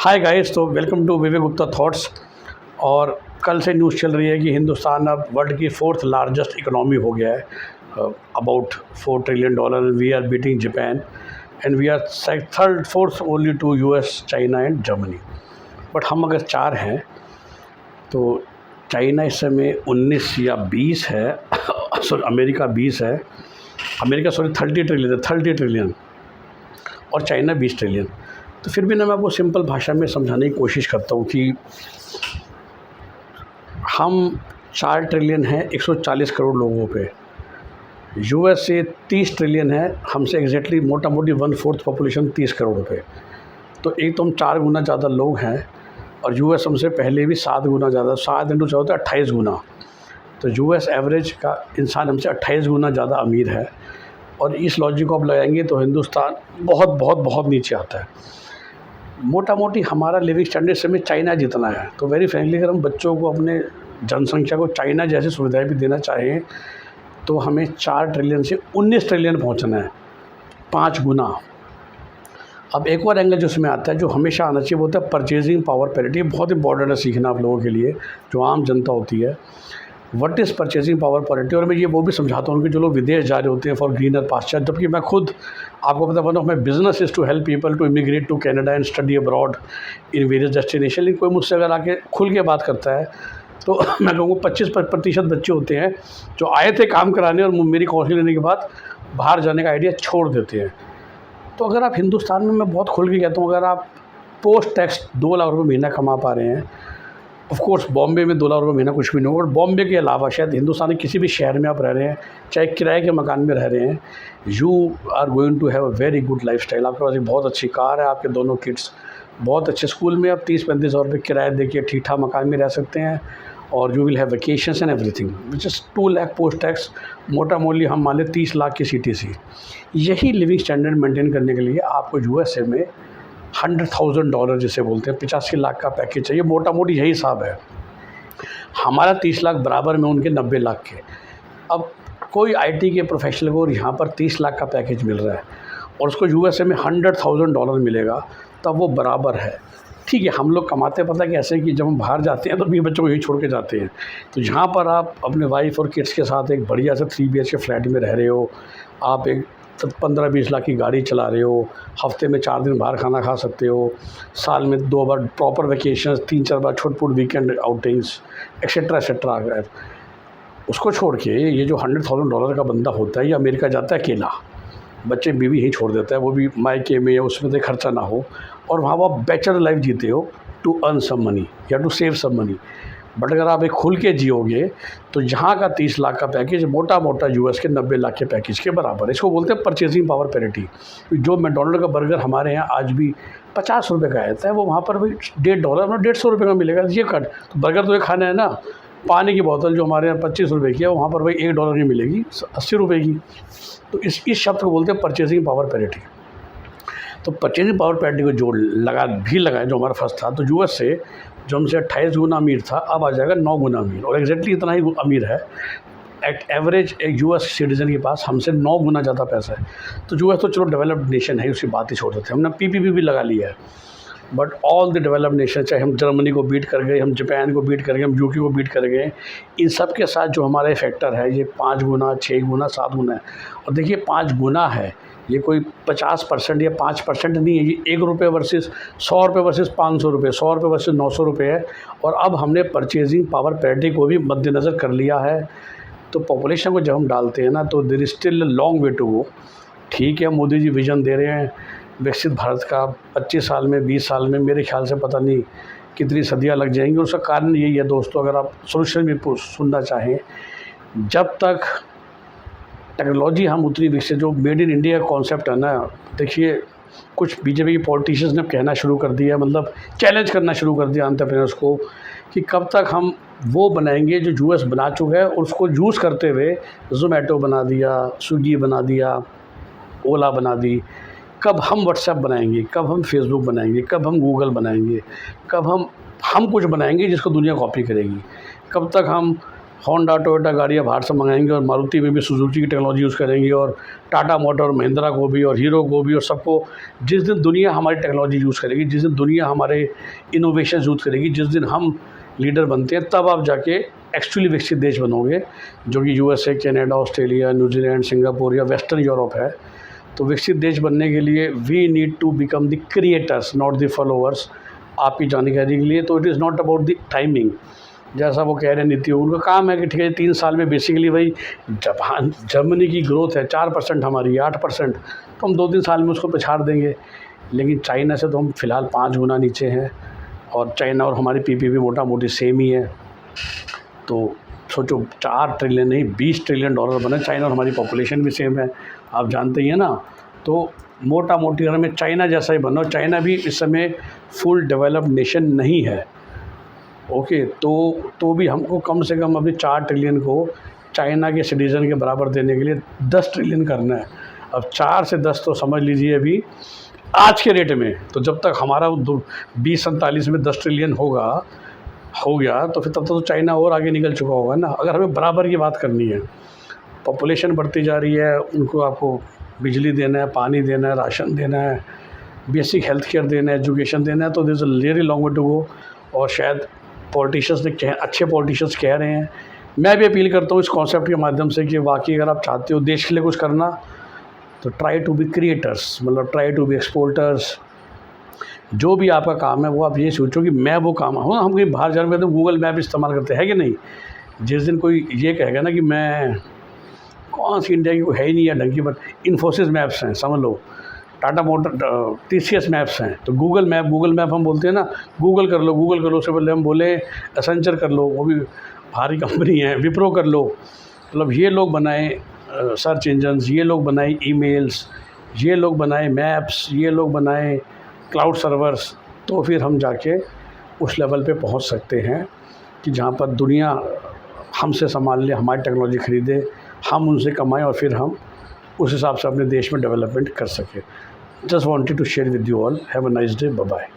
हाय guys, तो welcome to Vivek Gupta thoughts. और कल से न्यूज़ चल रही है कि हिंदुस्तान अब वर्ल्ड की फोर्थ लार्जेस्ट इकोनॉमी हो गया है, about $4 trillion. We are beating Japan and we are third fourth only to US, China and Germany. But हम अगर चार हैं तो चाइना इस समय 19 या 20 है सॉरी अमेरिका 20 है, अमेरिका 30 ट्रिलियन और चाइना 20 ट्रिलियन। तो फिर भी ना मैं आपको सिंपल भाषा में समझाने की कोशिश करता हूँ कि हम 4 ट्रिलियन हैं 140 करोड़ लोगों पे, यूएस से 30 ट्रिलियन है, हमसे एग्जैक्टली मोटा मोटी 1/4 पॉपुलेशन 30 करोड़ पे। तो एक तो हम 4 गुना ज़्यादा लोग हैं और यूएस हमसे पहले भी 7 गुना ज़्यादा, 7 इंटू 4 होता है 28 गुना। तो यूएस एवरेज का इंसान हमसे 28 गुना ज़्यादा अमीर है। और इस लॉजिक को आप लगाएंगे तो हिंदुस्तान बहुत बहुत बहुत नीचे आता है। मोटा मोटी हमारा लिविंग स्टैंडर्ड से में चाइना जितना है। तो वेरी फ्रेंकली अगर हम बच्चों को, अपने जनसंख्या को चाइना जैसी सुविधाएं भी देना चाहें तो हमें 4 ट्रिलियन से 19 ट्रिलियन पहुंचना है, 5 गुना। अब एक और एंगल जो उसमें आता है, जो हमेशा आना चाहिए, वो होता है परचेजिंग पावर पैरिटी। बहुत इंपॉर्टेंट है सीखना आप लोगों के लिए, जो आम जनता होती है। What is purchasing power parity. और मैं ये वो भी समझाता हूँ कि जो लोग विदेश जा रहे होते हैं फॉर ग्रीनर पास्चर, जबकि मैं खुद आपको पता one of my business is to help people to immigrate to Canada and study abroad in various destination. लेकिन कोई मुझसे अगर आके खुल के बात करता है तो मैं कहूँगा 25% बच्चे होते हैं जो आए थे काम कराने और मेरी काउंसलिंग लेने के बाद बाहर जाने का आइडिया छोड़ देते हैं। तो अगर आप हिंदुस्तान में, मैं बहुत खुल के कहता हूँ, अगर आप पोस्ट टैक्स 2 लाख रुपये महीना कमा पा रहे हैं, ऑफ कोर्स बॉम्बे में 2 लाख रुपये महीना कुछ भी नहीं होगा, बट बॉम्बे के अलावा शायद हिंदुस्तान के किसी भी शहर में आप रह रहे हैं, चाहे किराए के मकान में रह रहे हैं, you are going to have a very good life style. आपके पास एक बहुत अच्छी कार है, आपके दोनों किड्स बहुत अच्छे स्कूल में, आप 30-35 हज़ार रुपये किराया देके ठीक ठाक मकान में रह सकते हैं, और you will have vacations and everything which is 2 lakh post tax. मोटा मोटी हम मान लें 30 लाख की CTC। यही लिविंग स्टैंडर्ड मेंटेन करने के लिए आपको USA में $100,000 जिसे बोलते हैं 85 लाख का पैकेज चाहिए। मोटा मोटी यही हिसाब है। हमारा 30 लाख बराबर में उनके 90 लाख के। अब कोई IT के प्रोफेशनल को यहाँ पर 30 लाख का पैकेज मिल रहा है और उसको USA में $100,000 मिलेगा, तब वो बराबर है। ठीक है, हम लोग कमाते पता है कि ऐसे कि जब हम बाहर जाते हैं तो अपने बच्चों को यही छोड़ के जाते हैं। तो यहाँ पर आप अपने वाइफ और किड्स के साथ एक बढ़िया से 3 BHK फ्लैट में रह रहे हो, आप एक 15-20 लाख की गाड़ी चला रहे हो, हफ्ते में 4 दिन बाहर खाना खा सकते हो, साल में 2 बार प्रॉपर वेकेशन, 3-4 बार छोट-मोट वीकेंड आउटिंग्स एक्सेट्रा एक्सेट्रा। उसको छोड़ के ये जो $100,000 का बंदा होता है, ये अमेरिका जाता है अकेला, बच्चे बीवी यहीं छोड़ देता है, वो भी मायके में, या उसमें तो खर्चा ना हो, और वहाँ वो बैचलर लाइफ जीते हो टू अर्न सम मनी या to save some money. But अगर आप एक खुल के जियोगे तो यहाँ का 30 लाख का पैकेज मोटा मोटा US के 90 लाख के पैकेज के बराबर है। इसको बोलते हैं परचेजिंग पावर पैरिटी। जो मैकडॉनल्ड का बर्गर हमारे यहाँ आज भी 50 रुपये का आता है, वो वहाँ पर भी $1.5 में 150 रुपये का मिलेगा। ये कट तो बर्गर तो ये खाना है ना, पानी की बोतल जो हमारे यहाँ 25 रुपये की है, वहाँ पर भाई $1 की मिलेगी 80 रुपये की। तो इस शब्द को बोलते हैं परचेजिंग पावर पैरिटी। तो परचेजिंग पावर पैरिटी को जो लगाए जो हमारा फर्स्ट था, तो US से जो हमसे 28 गुना अमीर था, अब आ जाएगा 9 गुना अमीर, और एग्जैक्टली इतना ही अमीर है। एट एवरेज एक US सिटीजन के पास हमसे 9 गुना ज़्यादा पैसा है। तो US तो चलो डेवलप्ड नेशन है, उसकी बात ही छोड़ देते हैं। हमने PPP भी लगा लिया है, but all the developed nation, चाहे हम जर्मनी को बीट कर गए, हम जापान को बीट कर गए, हम UK को बीट कर गए, इन सब के साथ जो हमारा फैक्टर है ये 5 गुना, 6 गुना, 7 गुना है। और देखिए 5 गुना है, ये कोई 50% या 5% नहीं है, ये ₹1 वर्सेस ₹100 वर्सेस ₹500, ₹100 वर्सेस ₹900 है। और अब हमने परचेजिंग पावर पैरिटी को भी मद्देनज़र कर लिया है। तो पॉपुलेशन को जब हम डालते हैं ना, तो there is still long way to go. ठीक है, मोदी जी विज़न दे रहे हैं विकसित भारत का, 25 साल में, 20 साल में, मेरे ख्याल से पता नहीं कितनी सदियाँ लग जाएंगी। उसका कारण यही है दोस्तों, अगर आप सोल्यूशन भी सुनना चाहें, जब तक टेक्नोलॉजी हम उतनी विकसित, जो मेड इन इंडिया कॉन्सेप्ट है ना, देखिए कुछ BJP के पॉलिटिशियंस ने कहना शुरू कर दिया, मतलब चैलेंज करना शुरू कर दिया एंटरप्रेन्योर्स को, कि कब तक हम वो बनाएंगे जो US बना चुका है, और उसको यूज़ करते हुए ज़ोमैटो बना दिया, स्विगी बना दिया, ओला बना दी। कब हम व्हाट्सएप बनाएंगे, कब हम फेसबुक बनाएंगे, कब हम गूगल बनाएंगे, कब हम कुछ बनाएंगे जिसको दुनिया कॉपी करेगी। कब तक हम होंडा टोयोटा गाड़ियाँ बाहर से मंगाएंगे और मारुति में भी सुजुकी की टेक्नोलॉजी यूज़ करेंगे और टाटा मोटर, महिंद्रा को भी और हीरो को भी और सबको। जिस दिन दुनिया हमारी टेक्नोलॉजी यूज़ करेगी, जिस दिन दुनिया हमारे इनोवेशन यूज़ करेगी, जिस दिन हम लीडर बनते हैं, तब आप जाके एक्चुअली विकसित देश बनोगे, जो कि USA, Canada, Australia, New Zealand, Singapore या वेस्टर्न यूरोप है। तो विकसित देश बनने के लिए we need to become the creators, not the followers. आपकी जानकारी के लिए, तो it is not about the timing. जैसा वो कह रहे हैं नीति, उनका काम है कि ठीक है 3 साल में बेसिकली वही जापान, जर्मनी की ग्रोथ है 4%, हमारी 8%, तो हम 2-3 साल में उसको पछाड़ देंगे। लेकिन चाइना से तो हम फ़िलहाल 5 गुना नीचे हैं, और चाइना और हमारी पीपीपी मोटा मोटी सेम ही है। तो सोचो 4 ट्रिलियन नहीं 20 ट्रिलियन डॉलर बने, चाइना और हमारी पॉपुलेशन भी सेम है, आप जानते ही हैं ना। तो मोटा मोटी अगर हमें चाइना जैसा ही बनना, और चाइना भी इस समय फुल डेवलप्ड नेशन नहीं है, ओके। तो भी हमको कम से कम अभी 4 ट्रिलियन को चाइना के सिटीज़न के बराबर देने के लिए 10 ट्रिलियन करना है। अब 4 से 10 तो समझ लीजिए अभी आज के रेट में, तो जब तक हमारा 2047 में 10 ट्रिलियन हो गया तो फिर तब तक तो चाइना और आगे निकल चुका होगा ना। अगर हमें बराबर की बात करनी है, पॉपुलेशन बढ़ती जा रही है, उनको आपको बिजली देना है, पानी देना है, राशन देना है, बेसिक हेल्थ केयर देना है, एजुकेशन देना है, तो there is a very long way to go. और शायद पॉलिटिशियंस ने अच्छे पॉलिटिशियंस कह रहे हैं, मैं भी अपील करता हूँ इस कॉन्सेप्ट के माध्यम से कि वाकई अगर आप चाहते हो देश के लिए कुछ करना, तो ट्राई टू बी क्रिएटर्स, मतलब ट्राई टू बी एक्सपोर्टर्स। जो भी आपका काम है वो आप ये सोचो कि मैं वो काम हूँ। हम कहीं बाहर जाने में तो गूगल मैप इस्तेमाल करते हैं कि नहीं। जिस दिन कोई ये कहेगा ना कि मैं कौन सी इंडिया की कोई है ही नहीं है ढंग की, बट इन्फोसिस मैप्स हैं समझ लो, टाटा मोटर, टीसीएस मैप्स हैं, तो गूगल मैप हम बोलते हैं ना, गूगल कर लो। उससे पहले हम बोले एसेंचर कर लो, वो भी भारी कंपनी है, विप्रो कर लो। मतलब ये लोग बनाए सर्च इंजन्स, ये लोग बनाए ईमेल्स, ये लोग बनाए मैप्स, ये लोग बनाए क्लाउड सर्वर्स। तो फिर हम जाके उस लेवल पे पहुंच सकते हैं कि जहाँ पर दुनिया हमसे संभाल ले, हमारी टेक्नोलॉजी ख़रीदे, हम उनसे कमाएं और फिर हम उस हिसाब से अपने देश में डेवलपमेंट कर सकें। Just wanted to share with you all. Have a nice day, bye bye.